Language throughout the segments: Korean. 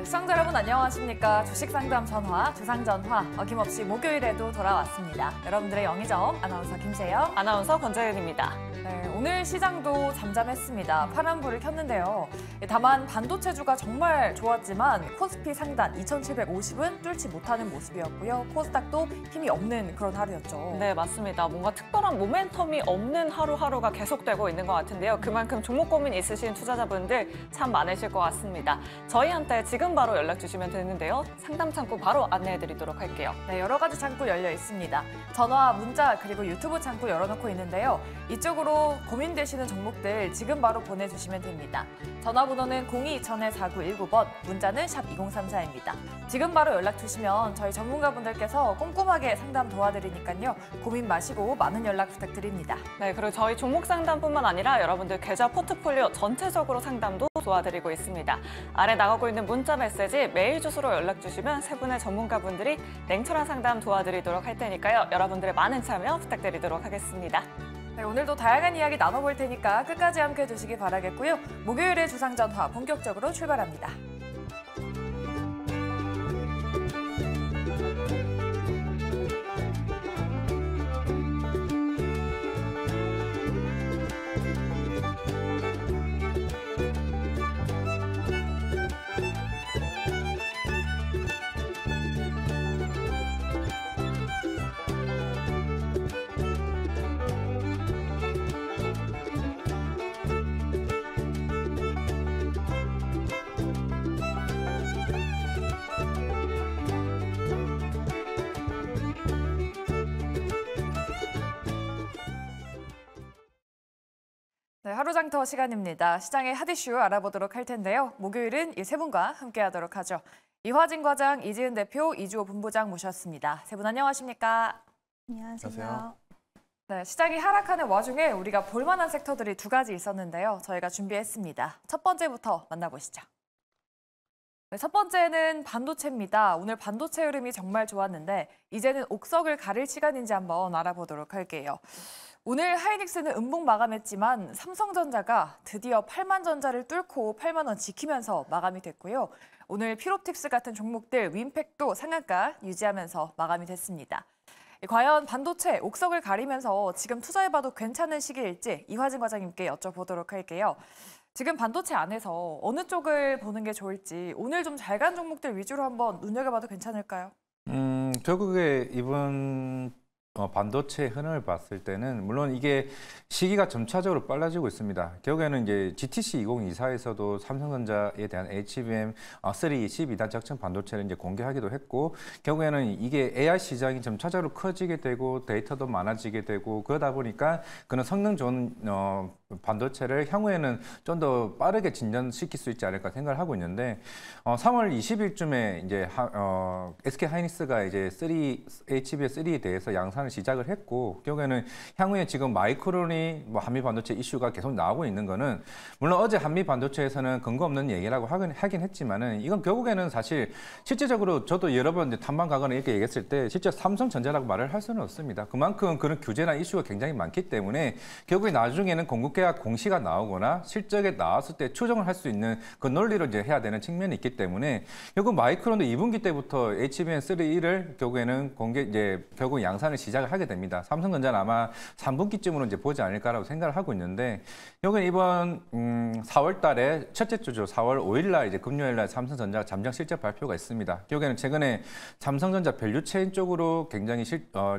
네, 시청자 여러분 안녕하십니까. 주식상담 전화, 주상전화 어김없이 목요일에도 돌아왔습니다. 여러분들의 영의정 아나운서 김세영, 아나운서 권재윤입니다. 네, 오늘 시장도 잠잠했습니다. 파란불을 켰는데요. 다만 반도체주가 정말 좋았지만 코스피 상단 2750은 뚫지 못하는 모습이었고요. 코스닥도 힘이 없는 그런 하루였죠. 네, 맞습니다. 뭔가 특별한 모멘텀이 없는 하루하루가 계속되고 있는 것 같은데요. 그만큼 종목 고민 있으신 투자자분들 참 많으실 것 같습니다. 저희한테 지금 바로 연락 주시면 되는데요. 상담 창구 바로 안내해드리도록 할게요. 네, 여러 가지 창구 열려 있습니다. 전화, 문자, 그리고 유튜브 창구 열어놓고 있는데요. 이쪽으로 고민되시는 종목들 지금 바로 보내주시면 됩니다. 전화번호는 02-2000-4919번, 문자는 샵 2034입니다. 지금 바로 연락 주시면 저희 전문가분들께서 꼼꼼하게 상담 도와드리니까요. 고민 마시고 많은 연락 부탁드립니다. 네, 그리고 저희 종목 상담뿐만 아니라 여러분들 계좌 포트폴리오 전체적으로 상담도 도와드리고 있습니다. 아래 나가고 있는 문자 메시지, 메일 주소로 연락 주시면 세 분의 전문가분들이 냉철한 상담 도와드리도록 할 테니까요. 여러분들의 많은 참여 부탁드리도록 하겠습니다. 네, 오늘도 다양한 이야기 나눠볼 테니까 끝까지 함께해 주시기 바라겠고요. 목요일의 주상전화 본격적으로 출발합니다. 네, 하루장터 시간입니다. 시장의 핫이슈 알아보도록 할 텐데요. 목요일은 이 세 분과 함께하도록 하죠. 이화진 과장, 이지은 대표, 이주호 본부장 모셨습니다. 세 분 안녕하십니까? 안녕하세요. 네, 시장이 하락하는 와중에 우리가 볼만한 섹터들이 두 가지 있었는데요. 저희가 준비했습니다. 첫 번째부터 만나보시죠. 네, 첫 번째는 반도체입니다. 오늘 반도체 흐름이 정말 좋았는데 이제는 옥석을 가릴 시간인지 한번 알아보도록 할게요. 오늘 하이닉스는 음봉 마감했지만 삼성전자가 드디어 8만 전자를 뚫고 8만 원 지키면서 마감이 됐고요. 오늘 필옵틱스 같은 종목들 윈팩도 상한가 유지하면서 마감이 됐습니다. 과연 반도체 옥석을 가리면서 지금 투자해봐도 괜찮은 시기일지 이화진 과장님께 여쭤보도록 할게요. 지금 반도체 안에서 어느 쪽을 보는 게 좋을지 오늘 좀 잘 간 종목들 위주로 한번 눈여겨봐도 괜찮을까요? 결국에 이번 반도체 흐름을 봤을 때는 물론 이게 시기가 점차적으로 빨라지고 있습니다. 결국에는 이제 GTC 2024에서도 삼성전자에 대한 HBM 3 12단 적층 반도체를 이제 공개하기도 했고 결국에는 이게 AI 시장이 점차적으로 커지게 되고 데이터도 많아지게 되고 그러다 보니까 그런 성능 좋은 반도체를 향후에는 좀 더 빠르게 진전시킬 수 있지 않을까 생각을 하고 있는데 3월 20일쯤에 이제 SK 하이닉스가 이제 HBM3에 대해서 양산을 시작을 했고 결국에는 향후에 지금 마이크론이 한미 반도체 이슈가 계속 나오고 있는 거는 물론 어제 한미 반도체에서는 근거 없는 얘기라고 하긴 했지만은 이건 결국에는 사실 실제적으로 저도 여러 번 탐방 가거나 이렇게 얘기했을 때 실제 삼성전자라고 말을 할 수는 없습니다. 그만큼 그런 규제나 이슈가 굉장히 많기 때문에 결국에 나중에는 공급계약 공시가 나오거나 실적에 나왔을 때 추정을 할 수 있는 그 논리로 이제 해야 되는 측면이 있기 때문에 결국 마이크론도 2분기 때부터 HBM3를 결국에는 결국 양산을 시작을 하게 됩니다. 삼성전자는 아마 3분기쯤으로 이제 보지 않을까라고 생각을 하고 있는데 여기 이번 4월 달에 첫째 주죠. 4월 5일 날 이제 금요일 날 삼성전자 잠정 실적 발표가 있습니다. 결국에는 최근에 삼성전자 밸류체인 쪽으로 굉장히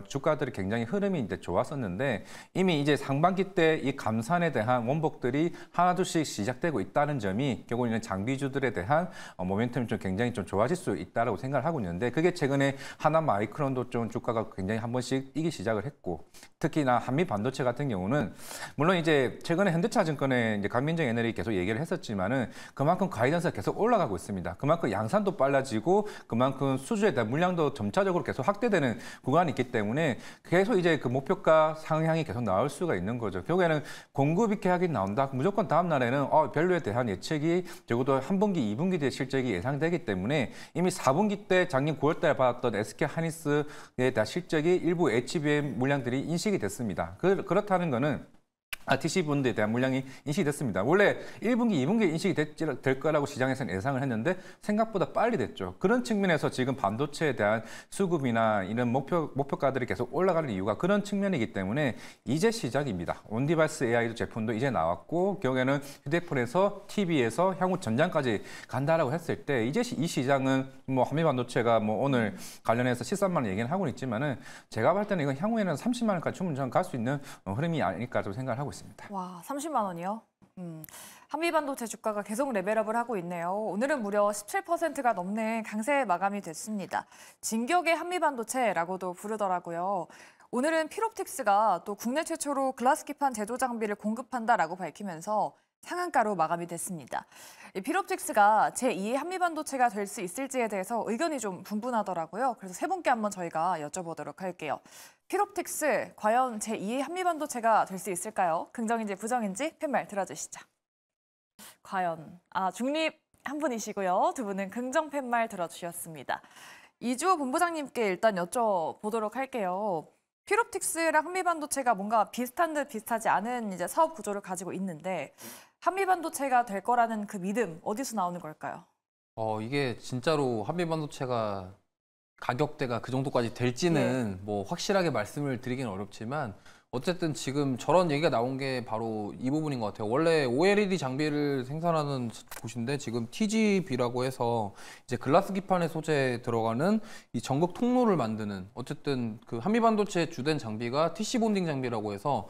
주가들이 굉장히 흐름이 이제 좋았었는데 이미 이제 상반기 때 이 감산에 대한 원복들이 하나둘씩 시작되고 있다는 점이 결국에는 장비주들에 대한 모멘텀이 좀 굉장히 좀 좋아질 수 있다라고 생각을 하고 있는데 그게 최근에 하나 마이크론도 좀 주가가 굉장히 한 번씩 뛰기 시작을 했고 특히나 한미 반도체 같은 경우는 물론 이제 최근에 현대차증권에 이제 강민정 애널이 계속 얘기를 했었지만은 그만큼 가이던스가 계속 올라가고 있습니다. 그만큼 양산도 빨라지고 그만큼 수주에 대한 물량도 점차적으로 계속 확대되는 구간이 있기 때문에 계속 이제 그 목표가 상향이 계속 나올 수가 있는 거죠. 결국에는 공급 계약이 나온다. 무조건 다음 날에는 밸류에 대한 예측이 적어도 1분기, 2분기 대 실적이 예상되기 때문에 이미 4분기 때 작년 9월 달에 받았던 SK 하이닉스에 대한 실적이 일부 HBM 물량들이 인식이 됐습니다. 그렇다는 거는 TC 본드에 대한 물량이 인식이 됐습니다. 원래 1분기, 2분기에 인식이 될 거라고 시장에서는 예상을 했는데 생각보다 빨리 됐죠. 그런 측면에서 지금 반도체에 대한 수급이나 이런 목표가들이 계속 올라가는 이유가 그런 측면이기 때문에 이제 시작입니다. 온디바이스 AI 제품도 이제 나왔고 결국에는 휴대폰에서 TV에서 향후 전장까지 간다라고 했을 때 이제 이 시장은 뭐 한미반도체가 뭐 오늘 관련해서 13만 원 얘기는 하고는 있지만은 제가 볼 때는 이건 향후에는 30만 원까지 충분히 갈 수 있는 흐름이 아닐까 좀 생각을 하고 있습니다. 와, 30만 원이요? 한미반도체 주가가 계속 레벨업을 하고 있네요. 오늘은 무려 17%가 넘는 강세 마감이 됐습니다. 진격의 한미반도체라고도 부르더라고요. 오늘은 필옵틱스가 또 국내 최초로 글라스 기판 제조 장비를 공급한다라고 밝히면서 상한가로 마감이 됐습니다. 이 필옵틱스가 제2의 한미반도체가 될 수 있을지에 대해서 의견이 좀 분분하더라고요. 그래서 세 분께 한번 저희가 여쭤보도록 할게요. 필옵틱스, 과연 제2의 한미반도체가 될 수 있을까요? 긍정인지 부정인지 팻말 들어주시죠. 과연, 중립 한 분이시고요. 두 분은 긍정 팻말 들어주셨습니다. 이주호 본부장님께 일단 여쭤보도록 할게요. 필옵틱스랑 한미반도체가 뭔가 비슷한 듯 비슷하지 않은 이제 사업 구조를 가지고 있는데 한미반도체가 될 거라는 그 믿음 어디서 나오는 걸까요? 이게 진짜로 한미반도체가 가격대가 그 정도까지 될지는 뭐 확실하게 말씀을 드리기는 어렵지만 어쨌든 지금 저런 얘기가 나온 게 바로 이 부분인 것 같아요. 원래 OLED 장비를 생산하는 곳인데 지금 TGV라고 해서 이제 글라스 기판의 소재에 들어가는 이 전극 통로를 만드는 어쨌든 그 한미반도체 주된 장비가 TC 본딩 장비라고 해서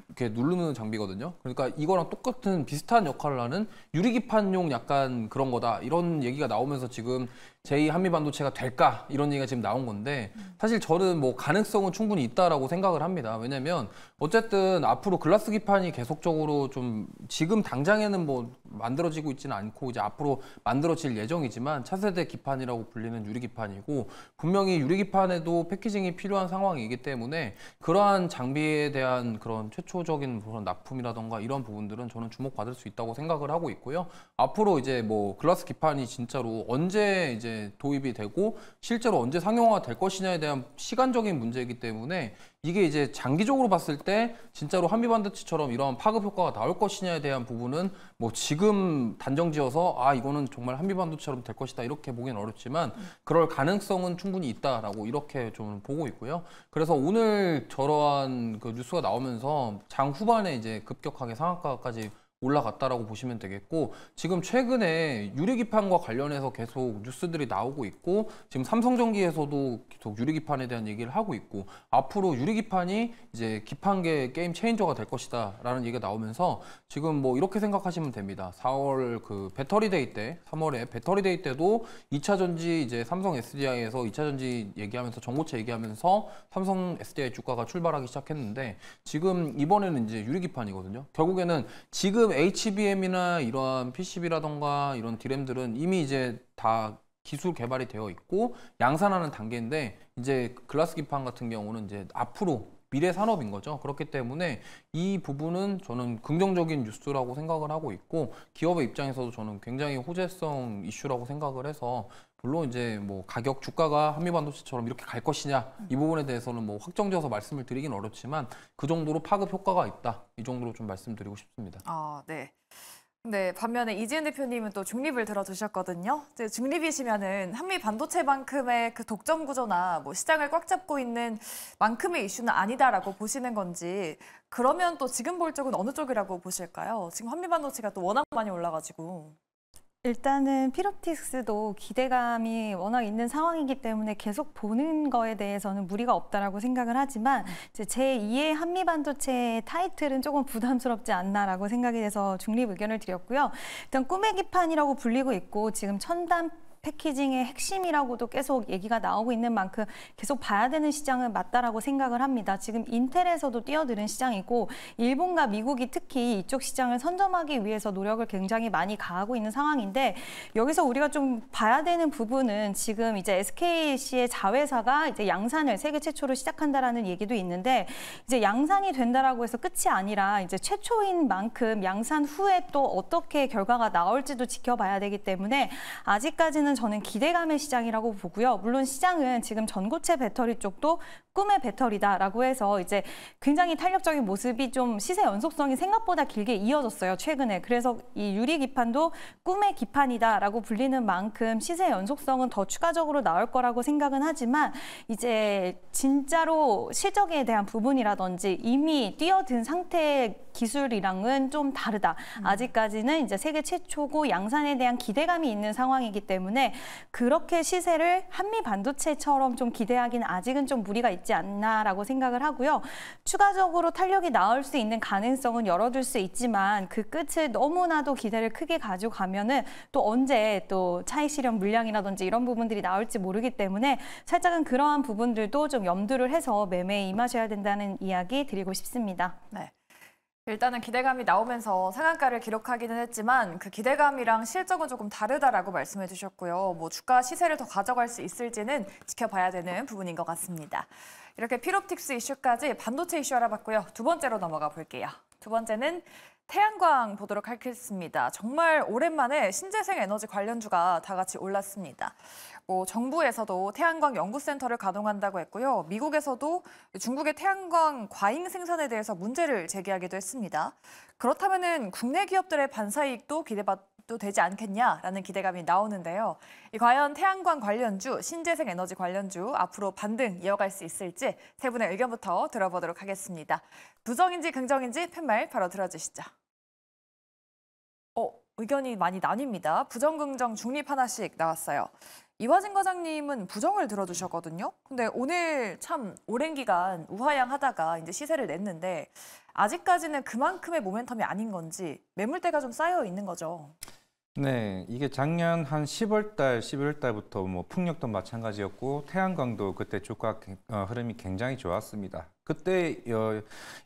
이렇게 누르는 장비거든요. 그러니까 이거랑 똑같은 비슷한 역할을 하는 유리기판용 약간 그런 거다. 이런 얘기가 나오면서 지금 제2 한미반도체가 될까? 이런 얘기가 지금 나온 건데 사실 저는 뭐 가능성은 충분히 있다라고 생각을 합니다. 왜냐면 어쨌든 앞으로 글라스 기판이 계속적으로 좀 지금 당장에는 뭐 만들어지고 있지는 않고 이제 앞으로 만들어질 예정이지만 차세대 기판이라고 불리는 유리기판이고 분명히 유리기판에도 패키징이 필요한 상황이기 때문에 그러한 장비에 대한 그런 최초적인 그런 납품이라던가 이런 부분들은 저는 주목받을 수 있다고 생각을 하고 있고요. 앞으로 이제 뭐 글라스 기판이 진짜로 언제 이제 도입이 되고 실제로 언제 상용화가 될 것이냐에 대한 시간적인 문제이기 때문에 이게 이제 장기적으로 봤을 때 진짜로 한미반도체처럼 이런 파급 효과가 나올 것이냐에 대한 부분은 뭐 지금 단정지어서 이거는 정말 한미반도체처럼 될 것이다 이렇게 보기는 어렵지만 그럴 가능성은 충분히 있다라고 이렇게 좀 보고 있고요. 그래서 오늘 저러한 그 뉴스가 나오면서 장 후반에 이제 급격하게 상한가까지 올라갔다라고 보시면 되겠고 지금 최근에 유리기판과 관련해서 계속 뉴스들이 나오고 있고 지금 삼성전기에서도 계속 유리기판에 대한 얘기를 하고 있고 앞으로 유리기판이 이제 기판계 게임 체인저가 될 것이다 라는 얘기가 나오면서 지금 뭐 이렇게 생각하시면 됩니다. 4월 그 배터리데이 때 3월에 배터리데이 때도 2차 전지 이제 삼성 SDI에서 2차 전지 얘기하면서 전고체 얘기하면서 삼성 SDI 주가가 출발하기 시작했는데 지금 이번에는 이제 유리기판이거든요. 결국에는 지금 HBM이나 이러한 PCB라던가 이런 D램들은 이미 이제 다 기술 개발이 되어 있고 양산하는 단계인데 이제 글라스 기판 같은 경우는 이제 앞으로 미래 산업인 거죠. 그렇기 때문에 이 부분은 저는 긍정적인 뉴스라고 생각을 하고 있고 기업의 입장에서도 저는 굉장히 호재성 이슈라고 생각을 해서 물론 이제 뭐 가격 주가가 한미반도체처럼 이렇게 갈 것이냐 이 부분에 대해서는 뭐 확정지어서 말씀을 드리긴 어렵지만 그 정도로 파급 효과가 있다 이 정도로 좀 말씀드리고 싶습니다. 네. 근데 반면에 이지은 대표님은 또 중립을 들어주셨거든요. 이제 중립이시면은 한미 반도체만큼의 그 독점 구조나 뭐 시장을 꽉 잡고 있는 만큼의 이슈는 아니다라고 보시는 건지 그러면 또 지금 볼 쪽은 어느 쪽이라고 보실까요? 지금 한미 반도체가 또 워낙 많이 올라가지고. 일단은 필옵틱스도 기대감이 워낙 있는 상황이기 때문에 계속 보는 거에 대해서는 무리가 없다라고 생각을 하지만 이제 제2의 한미반도체의 타이틀은 조금 부담스럽지 않나라고 생각이 돼서 중립 의견을 드렸고요. 일단 꿈의 기판이라고 불리고 있고 지금 첨단 패키징의 핵심이라고도 계속 얘기가 나오고 있는 만큼 계속 봐야 되는 시장은 맞다라고 생각을 합니다. 지금 인텔에서도 뛰어드는 시장이고 일본과 미국이 특히 이쪽 시장을 선점하기 위해서 노력을 굉장히 많이 가하고 있는 상황인데 여기서 우리가 좀 봐야 되는 부분은 지금 이제 SKC의 자회사가 이제 양산을 세계 최초로 시작한다라는 얘기도 있는데 이제 양산이 된다라고 해서 끝이 아니라 이제 최초인 만큼 양산 후에 또 어떻게 결과가 나올지도 지켜봐야 되기 때문에 아직까지는 저는 기대감의 시장이라고 보고요. 물론 시장은 지금 전고체 배터리 쪽도 꿈의 배터리다라고 해서 이제 굉장히 탄력적인 모습이 좀 시세 연속성이 생각보다 길게 이어졌어요, 최근에. 그래서 이 유리 기판도 꿈의 기판이다라고 불리는 만큼 시세 연속성은 더 추가적으로 나올 거라고 생각은 하지만 이제 진짜로 실적에 대한 부분이라든지 이미 뛰어든 상태의 기술이랑은 좀 다르다. 아직까지는 이제 세계 최초고 양산에 대한 기대감이 있는 상황이기 때문에 그렇게 시세를 한미 반도체처럼 좀 기대하기는 아직은 좀 무리가 있지 않나라고 생각을 하고요. 추가적으로 탄력이 나올 수 있는 가능성은 열어둘 수 있지만 그 끝을 너무나도 기대를 크게 가지고 가면은 또 언제 또 차익 실현 물량이라든지 이런 부분들이 나올지 모르기 때문에 살짝은 그러한 부분들도 좀 염두를 해서 매매에 임하셔야 된다는 이야기 드리고 싶습니다. 네. 일단은 기대감이 나오면서 상한가를 기록하기는 했지만 그 기대감이랑 실적은 조금 다르다라고 말씀해 주셨고요. 뭐 주가 시세를 더 가져갈 수 있을지는 지켜봐야 되는 부분인 것 같습니다. 이렇게 필옵틱스 이슈까지 반도체 이슈 알아봤고요. 두 번째로 넘어가 볼게요. 두 번째는 태양광 보도록 하겠습니다. 정말 오랜만에 신재생 에너지 관련주가 다 같이 올랐습니다. 정부에서도 태양광 연구센터를 가동한다고 했고요. 미국에서도 중국의 태양광 과잉 생산에 대해서 문제를 제기하기도 했습니다. 그렇다면은 국내 기업들의 반사이익도 기대봐도 되지 않겠냐라는 기대감이 나오는데요. 과연 태양광 관련주, 신재생 에너지 관련주 앞으로 반등 이어갈 수 있을지 세 분의 의견부터 들어보도록 하겠습니다. 부정인지 긍정인지 팻말 바로 들어주시죠. 의견이 많이 나뉩니다. 부정, 긍정, 중립 하나씩 나왔어요. 이화진 과장님은 부정을 들어주셨거든요. 근데 오늘 참 오랜 기간 우하향하다가 이제 시세를 냈는데 아직까지는 그만큼의 모멘텀이 아닌 건지 매물대가 좀 쌓여 있는 거죠. 네, 이게 작년 한 10월 달, 11월 달부터 뭐 풍력도 마찬가지였고 태양광도 그때 주가 흐름이 굉장히 좋았습니다. 그때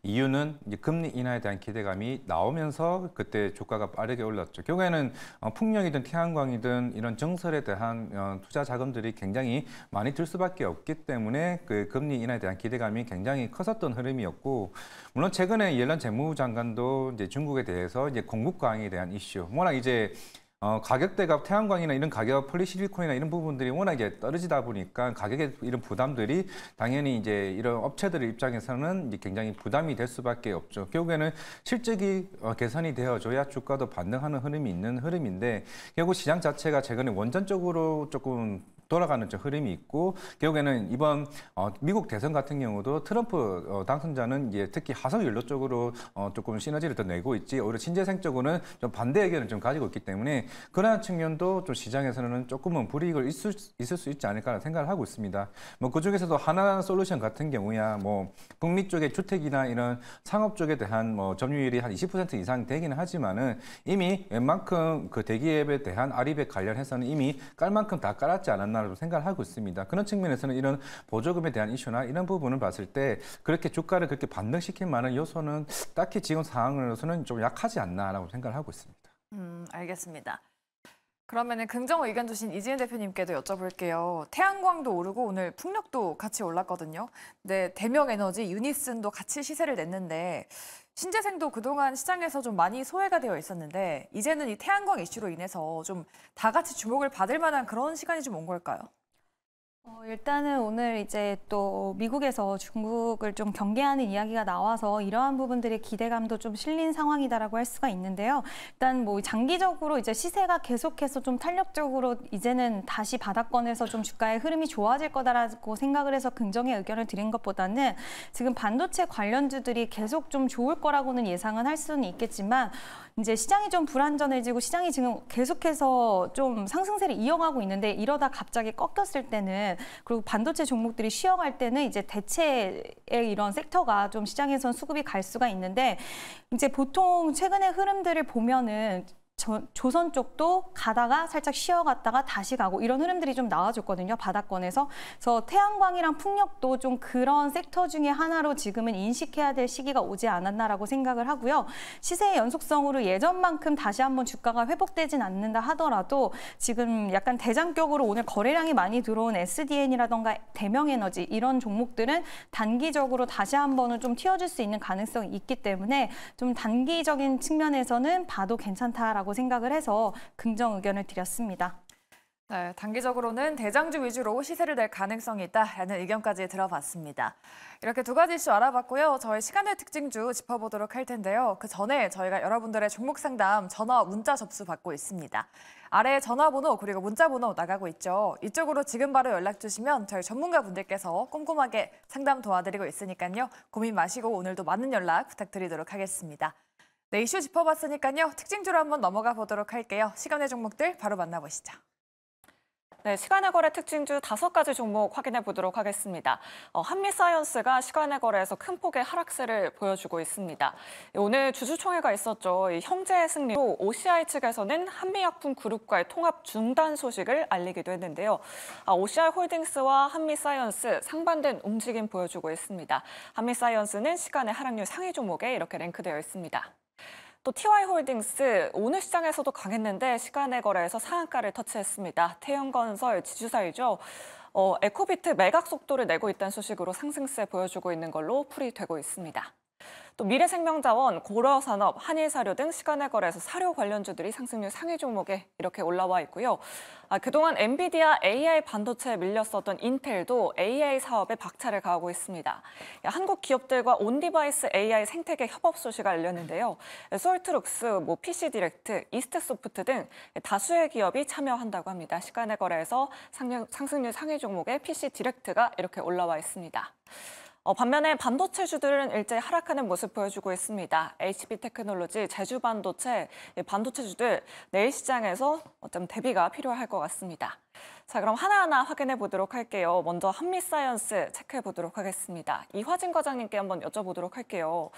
이유는 이제 금리 인하에 대한 기대감이 나오면서 그때 주가가 빠르게 올랐죠. 결국에는 풍력이든 태양광이든 이런 정설에 대한 투자 자금들이 굉장히 많이 들 수밖에 없기 때문에 그 금리 인하에 대한 기대감이 굉장히 컸었던 흐름이었고, 물론 최근에 이엘런 재무부 장관도 이제 중국에 대해서 이제 공급 과잉에 대한 이슈, 워낙 이제 가격대가 태양광이나 이런 가격, 폴리실리콘이나 이런 부분들이 워낙에 떨어지다 보니까 가격의 이런 부담들이 당연히 이제 이런 업체들의 입장에서는 이제 굉장히 부담이 될 수밖에 없죠. 결국에는 실적이 개선이 되어줘야 주가도 반등하는 흐름이 있는 흐름인데 결국 시장 자체가 최근에 원전적으로 조금 돌아가는 흐름이 있고, 결국에는 이번 미국 대선 같은 경우도 트럼프 당선자는 이제 특히 화석 연료 쪽으로 조금 시너지를 더 내고 있지, 오히려 신재생 쪽으로는 좀 반대 의견을 좀 가지고 있기 때문에 그러한 측면도 좀 시장에서는 조금은 불이익을 있을 수 있지 않을까 생각을 하고 있습니다. 뭐 그중에서도 하나솔루션 같은 경우야 뭐 북미 쪽의 주택이나 이런 상업 쪽에 대한 뭐 점유율이 한 20% 이상 되기는 하지만은 이미 웬만큼 그 대기업에 대한 아리백 관련해서는 이미 깔 만큼 다 깔았지 않았나 생각을 하고 있습니다. 그런 측면에서는 이런 보조금에 대한 이슈나 이런 부분을 봤을 때 그렇게 주가를 그렇게 반등시킬 만한 요소는 딱히 지금 상황으로서는 좀 약하지 않나라고 생각을 하고 있습니다. 알겠습니다. 그러면은 긍정 의견 주신 이지은 대표님께도 여쭤볼게요. 태양광도 오르고 오늘 풍력도 같이 올랐거든요. 근데 대명에너지, 유니슨도 같이 시세를 냈는데 신재생도 그동안 시장에서 좀 많이 소외가 되어 있었는데 이제는 이 태양광 이슈로 인해서 좀 다 같이 주목을 받을 만한 그런 시간이 좀 온 걸까요? 일단은 오늘 이제 또 미국에서 중국을 좀 경계하는 이야기가 나와서 이러한 부분들의 기대감도 좀 실린 상황이다라고 할 수가 있는데요. 일단 뭐 장기적으로 이제 시세가 계속해서 좀 탄력적으로 이제는 다시 바닥권에서 좀 주가의 흐름이 좋아질 거다라고 생각을 해서 긍정의 의견을 드린 것보다는 지금 반도체 관련주들이 계속 좀 좋을 거라고는 예상은 할 수는 있겠지만 이제 시장이 좀 불안전해지고 시장이 지금 계속해서 좀 상승세를 이어가고 있는데 이러다 갑자기 꺾였을 때는, 그리고 반도체 종목들이 쉬어갈 때는 이제 대체의 이런 섹터가 좀 시장에선 수급이 갈 수가 있는데 이제 보통 최근의 흐름들을 보면은 조선 쪽도 가다가 살짝 쉬어갔다가 다시 가고 이런 흐름들이 좀 나와줬거든요, 바닥권에서. 그래서 태양광이랑 풍력도 좀 그런 섹터 중에 하나로 지금은 인식해야 될 시기가 오지 않았나라고 생각을 하고요. 시세의 연속성으로 예전만큼 다시 한번 주가가 회복되진 않는다 하더라도 지금 약간 대장격으로 오늘 거래량이 많이 들어온 SDN이라던가 대명에너지 이런 종목들은 단기적으로 다시 한번은 좀 튀어줄 수 있는 가능성이 있기 때문에 좀 단기적인 측면에서는 봐도 괜찮다라고 생각을 해서 긍정 의견을 드렸습니다. 네, 단기적으로는 대장주 위주로 시세를 낼 가능성이 있다라는 의견까지 들어봤습니다. 이렇게 두 가지 이슈 알아봤고요. 저희 시간의 특징주 짚어보도록 할 텐데요. 그 전에 저희가 여러분들의 종목 상담 전화, 문자 접수 받고 있습니다. 아래에 전화번호 그리고 문자번호 나가고 있죠. 이쪽으로 지금 바로 연락 주시면 저희 전문가분들께서 꼼꼼하게 상담 도와드리고 있으니까요. 고민 마시고 오늘도 많은 연락 부탁드리도록 하겠습니다. 네, 이슈 짚어봤으니까요. 특징주로 한번 넘어가 보도록 할게요. 시간의 종목들 바로 만나보시죠. 네, 시간의 거래 특징주 5가지 종목 확인해 보도록 하겠습니다. 한미사이언스가 시간의 거래에서 큰 폭의 하락세를 보여주고 있습니다. 오늘 주주총회가 있었죠. 이 형제의 승리로 OCI 측에서는 한미약품그룹과의 통합 중단 소식을 알리기도 했는데요. OCI 홀딩스와 한미사이언스 상반된 움직임 보여주고 있습니다. 한미사이언스는 시간의 하락률 상위 종목에 이렇게 랭크되어 있습니다. 또 TY홀딩스 오늘 시장에서도 강했는데 시간의 거래에서 상한가를 터치했습니다. 태영건설 지주사이죠. 에코비트 매각 속도를 내고 있다는 소식으로 상승세 보여주고 있는 걸로 풀이되고 있습니다. 또 미래생명자원, 고려산업, 한일사료 등 시간의 거래에서 사료 관련주들이 상승률 상위 종목에 이렇게 올라와 있고요. 그동안 엔비디아 AI 반도체에 밀렸었던 인텔도 AI 사업에 박차를 가하고 있습니다. 한국 기업들과 온디바이스 AI 생태계 협업 소식을 알렸는데요. 솔트룩스, PC디렉트, 이스트소프트 등 다수의 기업이 참여한다고 합니다. 시간의 거래에서 상승률 상위 종목에 PC디렉트가 이렇게 올라와 있습니다. 반면에 반도체주들은 일제히 하락하는 모습 보여주고 있습니다. HB테크놀로지, 제주반도체, 반도체주들 내일 시장에서 좀 대비가 필요할 것 같습니다. 자, 그럼 하나하나 확인해 보도록 할게요. 먼저 한미사이언스 체크해 보도록 하겠습니다. 이화진 과장님께 한번 여쭤보도록 할게요.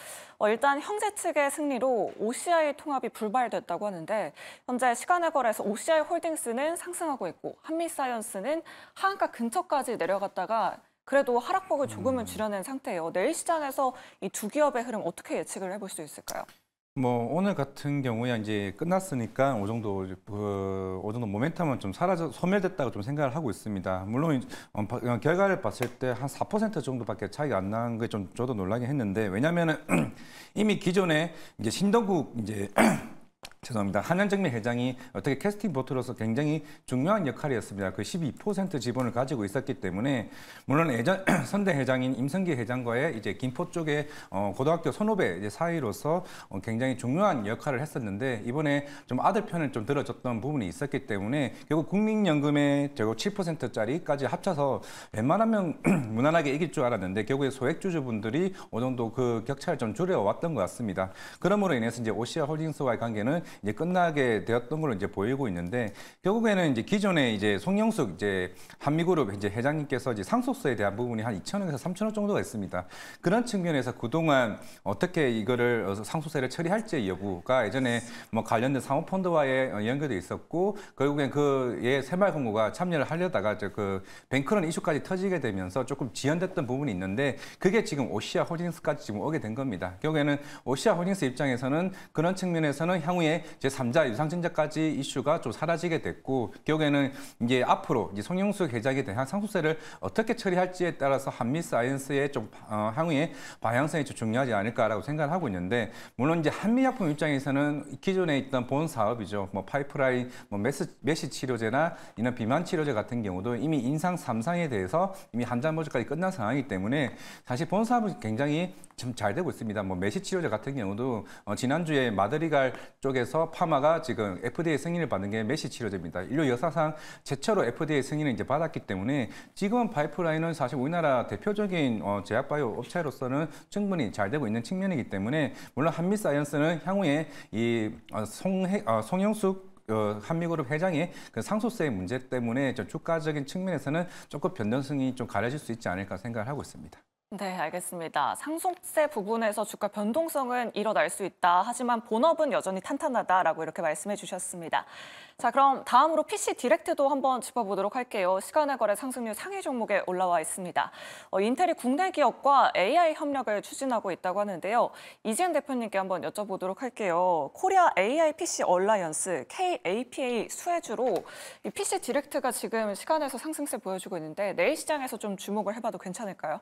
일단 형제 측의 승리로 OCI 통합이 불발됐다고 하는데 현재 시간의 거래에서 OCI 홀딩스는 상승하고 있고 한미사이언스는 하한가 근처까지 내려갔다가 그래도 하락폭을 조금은 줄여낸 상태예요. 내일 시장에서 이 두 기업의 흐름 어떻게 예측을 해볼 수 있을까요? 오늘 같은 경우에 이제 끝났으니까 어느 정도 모멘텀은 좀 소멸됐다고 좀 생각을 하고 있습니다. 물론 결과를 봤을 때 한 4% 정도밖에 차이가 안 난 게 좀 저도 놀라긴 했는데 왜냐면은 이미 기존에 이제 신동국 죄송합니다. 한현정미 회장이 어떻게 캐스팅 보트로서 굉장히 중요한 역할이었습니다. 그 12% 지분을 가지고 있었기 때문에 물론 예전 선대 회장인 임성기 회장과의 이제 김포 쪽에 고등학교 선후배 이제 사이로서 굉장히 중요한 역할을 했었는데 이번에 좀 아들 편을 좀 들어줬던 부분이 있었기 때문에 결국 국민연금의 7%짜리까지 합쳐서 웬만하면 무난하게 이길 줄 알았는데 결국에 소액주주분들이 어느 정도 그 격차를 좀 줄여왔던 것 같습니다. 그러므로 인해서 이제 OCI 홀딩스와의 관계는 이제 끝나게 되었던 걸로 이제 보이고 있는데 결국에는 이제 기존에 이제 송영숙 이제 한미그룹 이제 회장님께서 이제 상속세에 대한 부분이 한 2천억에서 3천억 정도가 있습니다. 그런 측면에서 그동안 어떻게 이거를 상속세를 처리할지 여부가 예전에 관련된 사모펀드와의 연결돼 있었고 결국엔 그의 새마을금고가 참여를 하려다가 그 뱅크런 이슈까지 터지게 되면서 조금 지연됐던 부분이 있는데 그게 지금 OCI 홀딩스까지 지금 오게 된 겁니다. 결국에는 OCI 홀딩스 입장에서는 그런 측면에서는 향후에 제3자 유상증자까지 이슈가 좀 사라지게 됐고 결국에는 이제 앞으로 이제 송영숙 회장에 대한 상속세를 어떻게 처리할지에 따라서 한미사이언스의 좀 향후의 방향성이 좀 중요하지 않을까라고 생각을 하고 있는데 물론 이제 한미약품 입장에서는 기존에 있던 본 사업이죠. 파이프라인, 메시 치료제나 이런 비만 치료제 같은 경우도 이미 인상 3상에 대해서 이미 한잔 모주까지 끝난 상황이기 때문에 사실 본 사업은 굉장히 좀 잘 되고 있습니다. 메시 치료제 같은 경우도 지난주에 마드리갈 쪽에서 파마가 지금 FDA 승인을 받는 게 메시 치료제입니다. 인류 역사상 최초로 FDA 승인을 이제 받았기 때문에 지금은 파이프라인은 사실 우리나라 대표적인 제약바이오 업체로서는 충분히 잘 되고 있는 측면이기 때문에 물론 한미사이언스는 향후에 이 송영숙 한미그룹 회장의 그 상속세 문제 때문에 좀 주가적인 측면에서는 조금 변동성이 좀 가려질 수 있지 않을까 생각을 하고 있습니다. 네, 알겠습니다. 상속세 부분에서 주가 변동성은 일어날 수 있다. 하지만 본업은 여전히 탄탄하다라고 이렇게 말씀해 주셨습니다. 자, 그럼 다음으로 PC 디렉트도 한번 짚어보도록 할게요. 시간의 거래 상승률 상위 종목에 올라와 있습니다. 인텔이 국내 기업과 AI 협력을 추진하고 있다고 하는데요. 이지은 대표님께 한번 여쭤보도록 할게요. 코리아 AI PC 얼라이언스 KAPA 수혜주로 이 PC 디렉트가 지금 시간에서 상승세 보여주고 있는데 내일 시장에서 좀 주목을 해봐도 괜찮을까요?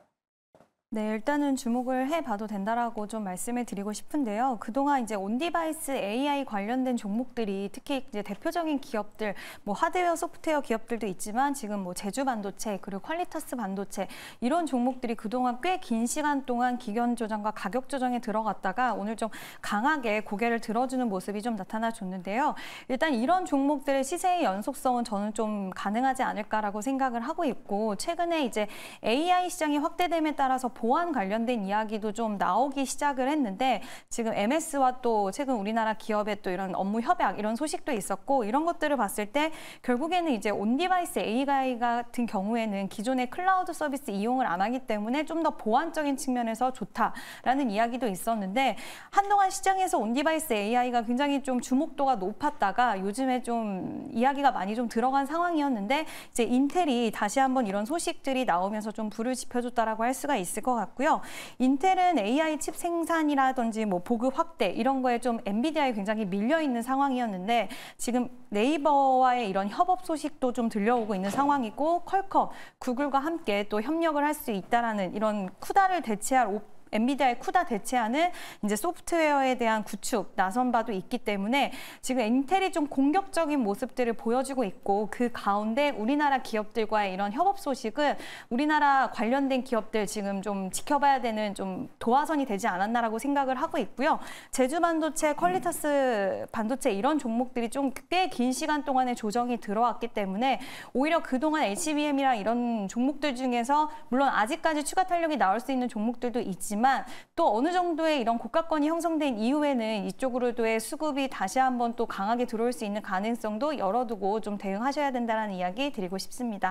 네, 일단은 주목을 해봐도 된다라고 좀 말씀을 드리고 싶은데요. 그동안 이제 온디바이스 AI 관련된 종목들이 특히 이제 대표적인 기업들, 뭐 하드웨어, 소프트웨어 기업들도 있지만 지금 뭐 제주 반도체 그리고 퀄리터스 반도체 이런 종목들이 그동안 꽤 긴 시간 동안 기견 조정과 가격 조정에 들어갔다가 오늘 좀 강하게 고개를 들어주는 모습이 좀 나타나줬는데요. 일단 이런 종목들의 시세의 연속성은 저는 좀 가능하지 않을까라고 생각을 하고 있고 최근에 이제 AI 시장이 확대됨에 따라서 보안 관련된 이야기도 좀 나오기 시작을 했는데 지금 MS와 또 최근 우리나라 기업의 또 이런 업무 협약 이런 소식도 있었고 이런 것들을 봤을 때 결국에는 이제 온디바이스 AI 같은 경우에는 기존의 클라우드 서비스 이용을 안 하기 때문에 좀 더 보안적인 측면에서 좋다라는 이야기도 있었는데 한동안 시장에서 온디바이스 AI가 굉장히 좀 주목도가 높았다가 요즘에 좀 이야기가 많이 좀 들어간 상황이었는데 이제 인텔이 다시 한번 이런 소식들이 나오면서 좀 불을 지펴줬다라고 할 수가 있을 것 같고요. 인텔은 AI 칩 생산이라든지 뭐 보급 확대 이런 거에 좀 엔비디아에 굉장히 밀려 있는 상황이었는데 지금 네이버와의 이런 협업 소식도 좀 들려오고 있는 상황이고 퀄컴, 구글과 함께 또 협력을 할 수 있다라는 이런 쿠다를 대체할 엔비디아의 쿠다 대체하는 이제 소프트웨어에 대한 구축 나선 바도 있기 때문에 지금 인텔이 좀 공격적인 모습들을 보여주고 있고 그 가운데 우리나라 기업들과의 이런 협업 소식은 우리나라 관련된 기업들 지금 좀 지켜봐야 되는 좀 도화선이 되지 않았나라고 생각을 하고 있고요. 제주 반도체, 퀄리터스 반도체 이런 종목들이 좀 꽤 긴 시간 동안에 조정이 들어왔기 때문에 오히려 그동안 HBM이랑 이런 종목들 중에서 물론 아직까지 추가 탄력이 나올 수 있는 종목들도 있지만 또 어느 정도의 이런 고가권이 형성된 이후에는 이쪽으로도의 수급이 다시 한번 또 강하게 들어올 수 있는 가능성도 열어두고 좀 대응하셔야 된다는 이야기 드리고 싶습니다.